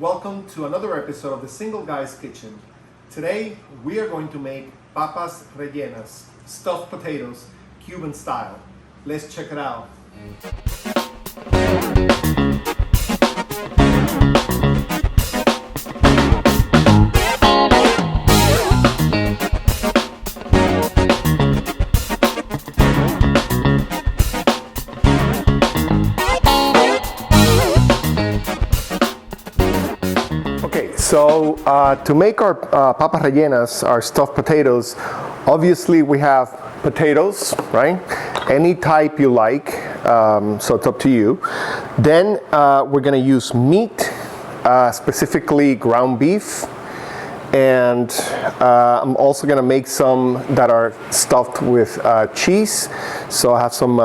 Welcome to another episode of the Single Guy's Kitchen. Today we are going to make Papas Rellenas, stuffed potatoes, Cuban style. Let's check it out. So to make our papas rellenas, our stuffed potatoes, obviously we have potatoes, right? Any type you like, so it's up to you. Then we're gonna use meat, specifically ground beef. And I'm also gonna make some that are stuffed with cheese. So I have some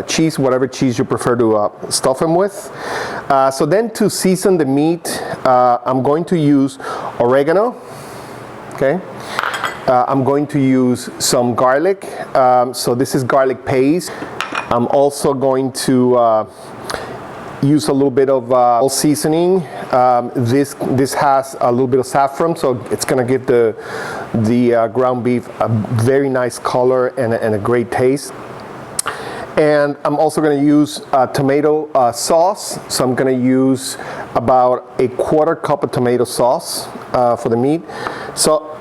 cheese, whatever cheese you prefer to stuff them with. So then to season the meat, I'm going to use oregano, okay? I'm going to use some garlic. So this is garlic paste. I'm also going to use a little bit of seasoning. This has a little bit of saffron, so it's going to give the ground beef a very nice color and a great taste. And I'm also going to use tomato sauce. So I'm going to use about a quarter cup of tomato sauce for the meat. So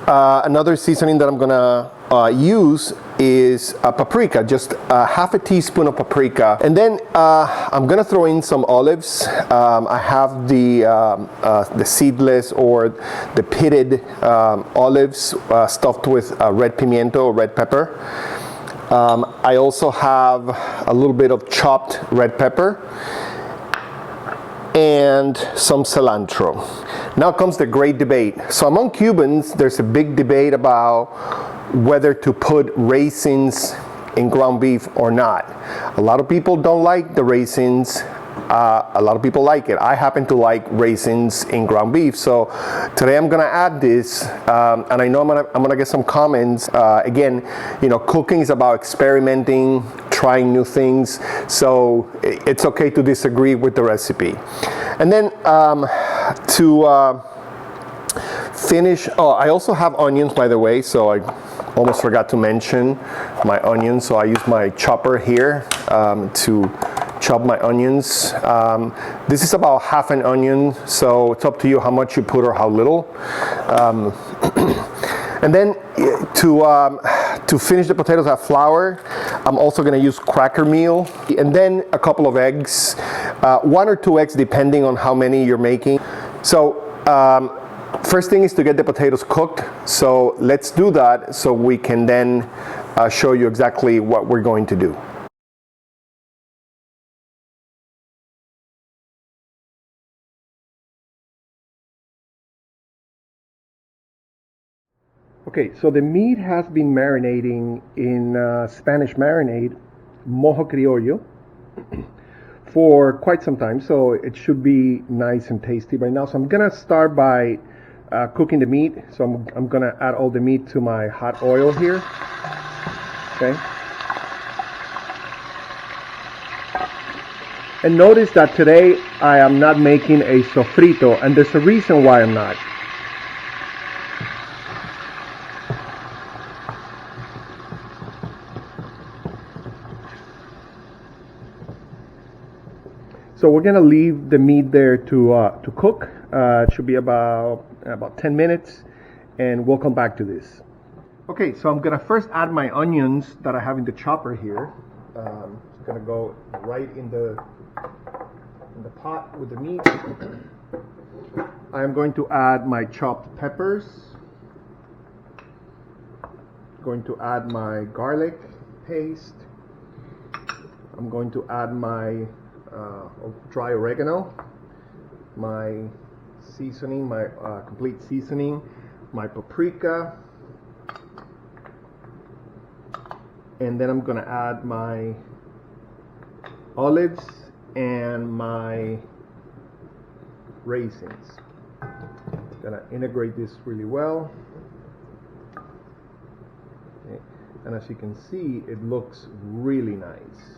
another seasoning that I'm going to use is paprika, just half a teaspoon of paprika. And then I'm gonna throw in some olives. I have the seedless or the pitted olives stuffed with red pimiento or red pepper. I also have a little bit of chopped red pepper and some cilantro. Now comes the great debate. So among Cubans, there's a big debate about whether to put raisins in ground beef or not. A lot of people don't like the raisins. A lot of people like it. I happen to like raisins in ground beef. So today I'm gonna add this, and I know I'm gonna get some comments. Again, you know, cooking is about experimenting, trying new things. So it's okay to disagree with the recipe. And then to finish, I also have onions, by the way, so I almost forgot to mention my onions. So I use my chopper here to chop my onions. This is about half an onion, so it's up to you how much you put or how little. And then to finish the potatoes, I have flour. I'm also going to use cracker meal, and then a couple of eggs, 1 or 2 eggs depending on how many you're making. So first thing is to get the potatoes cooked. So let's do that so we can then show you exactly what we're going to do. Okay, so the meat has been marinating in Spanish marinade, mojo criollo, for quite some time, so it should be nice and tasty by now. So I'm gonna start by cooking the meat. So I'm gonna add all the meat to my hot oil here. Okay. And notice that today I am not making a sofrito, and there's a reason why I'm not. So we're gonna leave the meat there to cook. It should be about 10 minutes, and we'll come back to this. Okay, so I'm gonna first add my onions that I have in the chopper here. It's gonna go right in the pot with the meat. I'm going to add my chopped peppers. Going to add my garlic paste. I'm going to add my dry oregano, my seasoning, my complete seasoning, my paprika, and then I'm gonna add my olives and my raisins. Gonna integrate this really well. Okay. And as you can see, it looks really nice.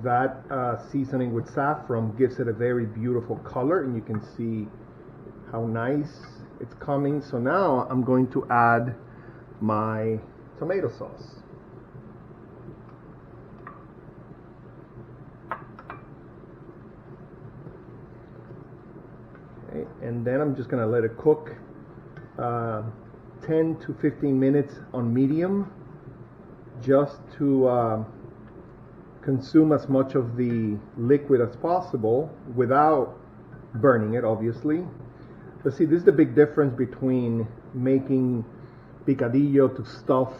That seasoning with saffron gives it a very beautiful color, and you can see how nice it's coming. So now I'm going to add my tomato sauce. Okay, and then I'm just going to let it cook 10 to 15 minutes on medium, just to consume as much of the liquid as possible without burning it, obviously. But see, this is the big difference between making picadillo to stuff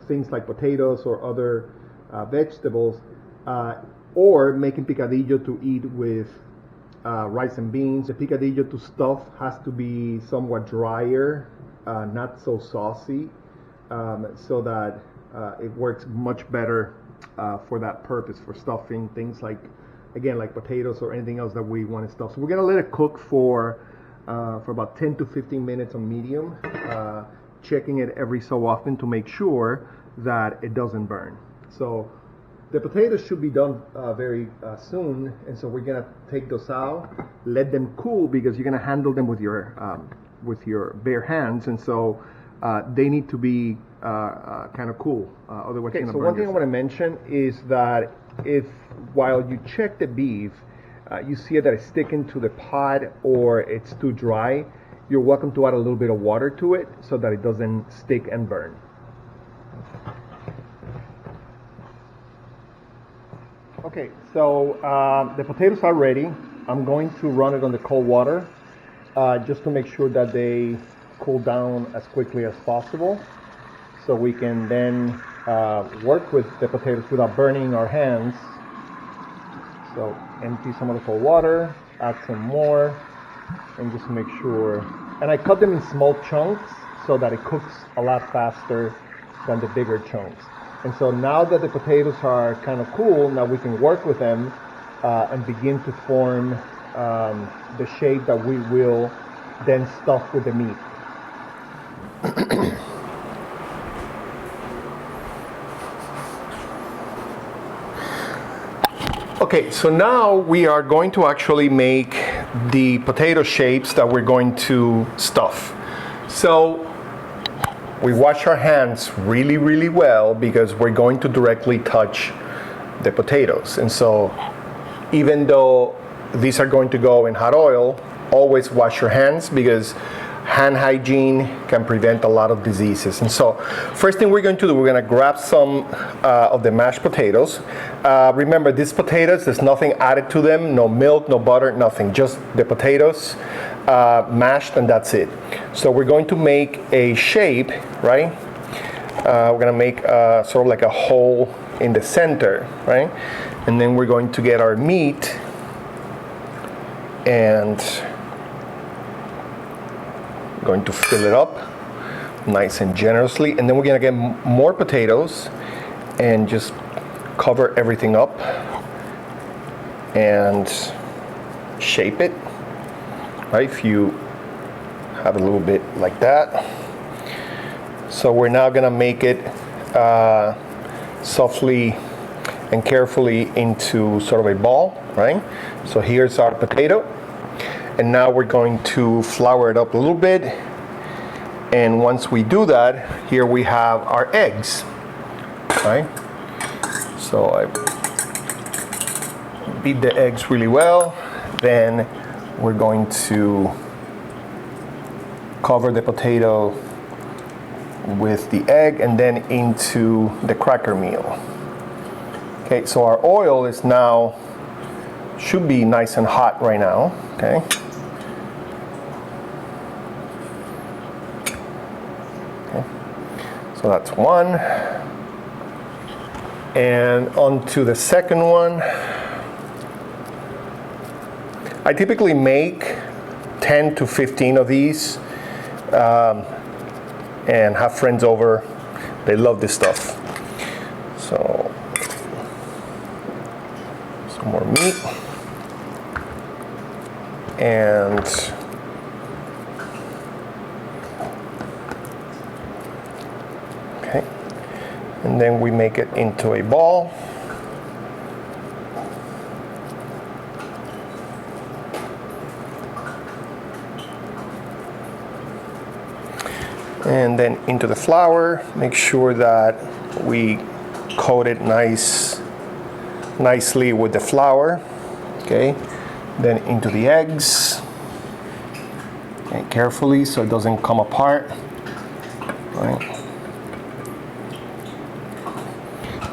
things like potatoes or other vegetables, or making picadillo to eat with rice and beans. The picadillo to stuff has to be somewhat drier, not so saucy, so that it works much better for that purpose, for stuffing things like, again, like potatoes or anything else that we want to stuff. So we're going to let it cook for about 10 to 15 minutes on medium, checking it every so often to make sure that it doesn't burn. So the potatoes should be done very soon, and so we're going to take those out, let them cool, because you're going to handle them with your bare hands, and so they need to be kind of cool, otherwise it's going to burn. So one thing I want to mention is that if while you check the beef, you see that it's sticking to the pot or it's too dry, you're welcome to add a little bit of water to it so that it doesn't stick and burn. Okay, so the potatoes are ready. I'm going to run it on the cold water just to make sure that they cool down as quickly as possible, so we can then work with the potatoes without burning our hands. So empty some of the cold water, add some more, and just make sure. And I cut them in small chunks so that it cooks a lot faster than the bigger chunks. And so now that the potatoes are kind of cool, now we can work with them and begin to form the shape that we will then stuff with the meat. Okay, so now we are going to actually make the potato shapes that we're going to stuff. So we wash our hands really, really well, because we're going to directly touch the potatoes. And so even though these are going to go in hot oil, always wash your hands, because hand hygiene can prevent a lot of diseases. And so first thing we're going to do, we're going to grab some of the mashed potatoes. Remember, these potatoes, there's nothing added to them, no milk, no butter, nothing, just the potatoes mashed, and that's it. So we're going to make a shape, right? We're going to make sort of like a hole in the center, right? And then we're going to get our meat and going to fill it up nice and generously, and then we're going to get more potatoes and just cover everything up and shape it, right? If you have a little bit like that. So we're now going to make it softly and carefully into sort of a ball, right? So here's our potato. And now we're going to flour it up a little bit. And once we do that, here we have our eggs, right? So I beat the eggs really well. Then we're going to cover the potato with the egg and then into the cracker meal. Okay, so our oil is now, should be nice and hot right now, okay? So that's one. And on to the second one. I typically make 10 to 15 of these and have friends over. They love this stuff. So some more meat. And and then we make it into a ball. And then into the flour, make sure that we coat it nicely with the flour. Okay, then into the eggs. Okay, carefully so it doesn't come apart. Right.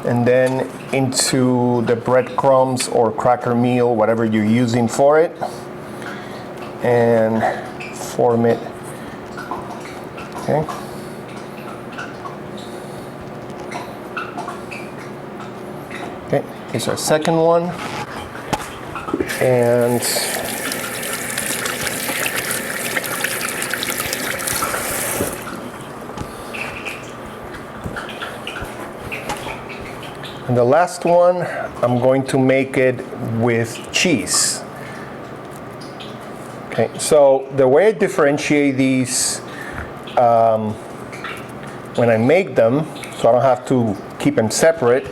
And then into the breadcrumbs or cracker meal, whatever you're using for it, and form it. Okay. Okay, here's our second one. And the last one, I'm going to make it with cheese. Okay, so the way I differentiate these when I make them, so I don't have to keep them separate,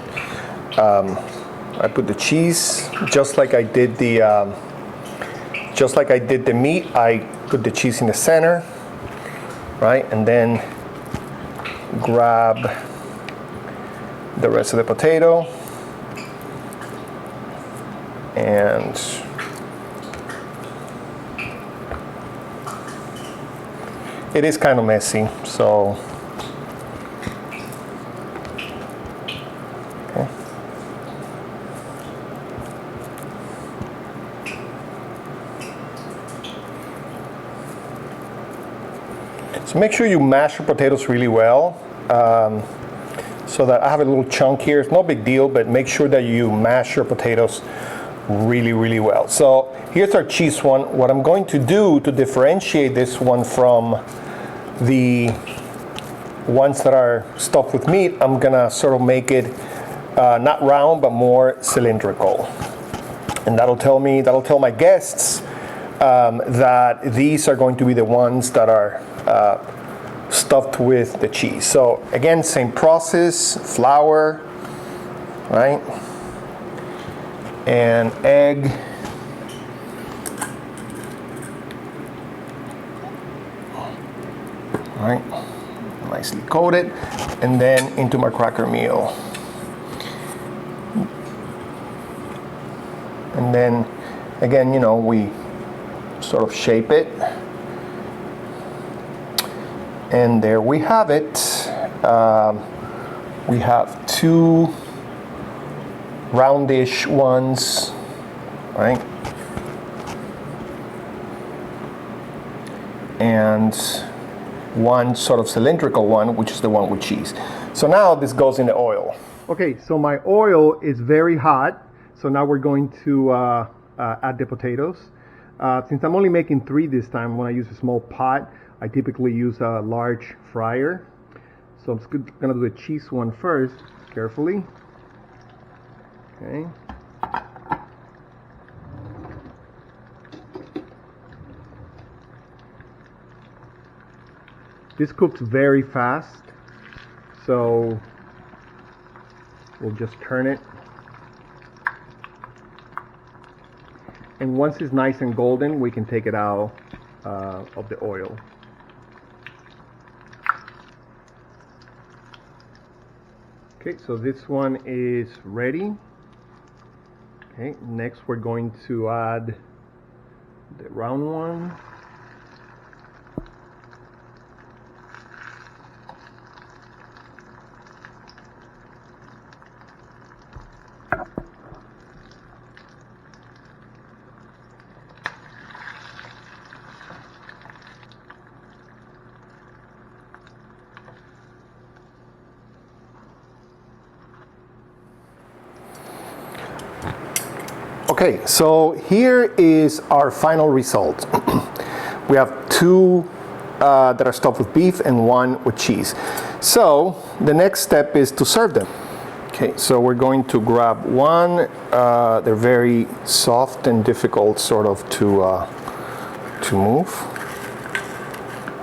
I put the cheese just like I did the meat. I put the cheese in the center, right, and then grab the rest of the potato, and it is kind of messy, so okay. So make sure you mash your potatoes really well. So that I have a little chunk here. It's no big deal, but make sure that you mash your potatoes really, really well. So here's our cheese one. What I'm going to do to differentiate this one from the ones that are stuffed with meat, I'm gonna sort of make it not round, but more cylindrical. And that'll tell my guests that these are going to be the ones that are stuffed with the cheese. So again, same process, flour, right? And egg. All right, nicely coated, and then into my cracker meal. And then again, you know, we sort of shape it. And there we have it. We have two roundish ones, right? And one sort of cylindrical one, which is the one with cheese. So now this goes in the oil. Okay, so my oil is very hot. So now we're going to add the potatoes. Since I'm only making 3 this time, when I use a small pot, I typically use a large fryer. So I'm just gonna do the cheese one first, carefully. Okay. This cooks very fast, so we'll just turn it. And once it's nice and golden, we can take it out of the oil. Okay, so this one is ready. Okay, next we're going to add the round one. Okay, so here is our final result. We have 2 that are stuffed with beef and 1 with cheese. So the next step is to serve them. Okay, so we're going to grab one. They're very soft and difficult sort of to move.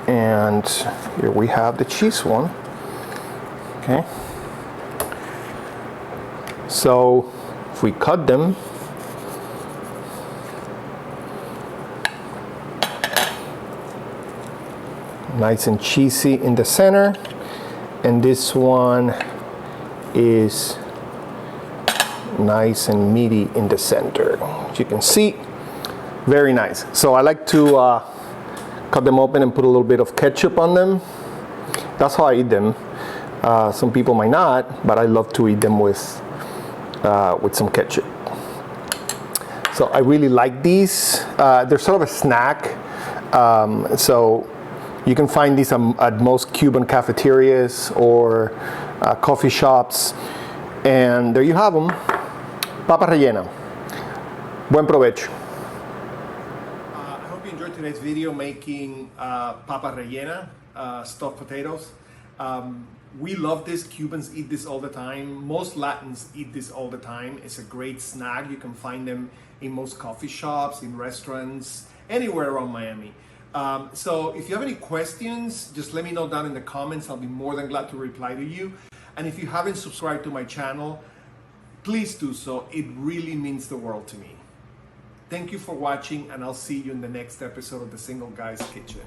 And here we have the cheese one. Okay. So if we cut them, Nice and cheesy in the center. And this one is nice and meaty in the center. As you can see, very nice. So I like to cut them open and put a little bit of ketchup on them. That's how I eat them. Some people might not, but I love to eat them with some ketchup. So I really like these. They're sort of a snack. So you can find these at most Cuban cafeterias or coffee shops. And there you have them. Papa rellena. Buen provecho. I hope you enjoyed today's video making papa rellena, stuffed potatoes. We love this. Cubans eat this all the time. Most Latins eat this all the time. It's a great snack. You can find them in most coffee shops, in restaurants, anywhere around Miami. So if you have any questions, just let me know down in the comments. I'll be more than glad to reply to you. And if you haven't subscribed to my channel, please do so. It really means the world to me. Thank you for watching, and I'll see you in the next episode of The Single Guy's Kitchen.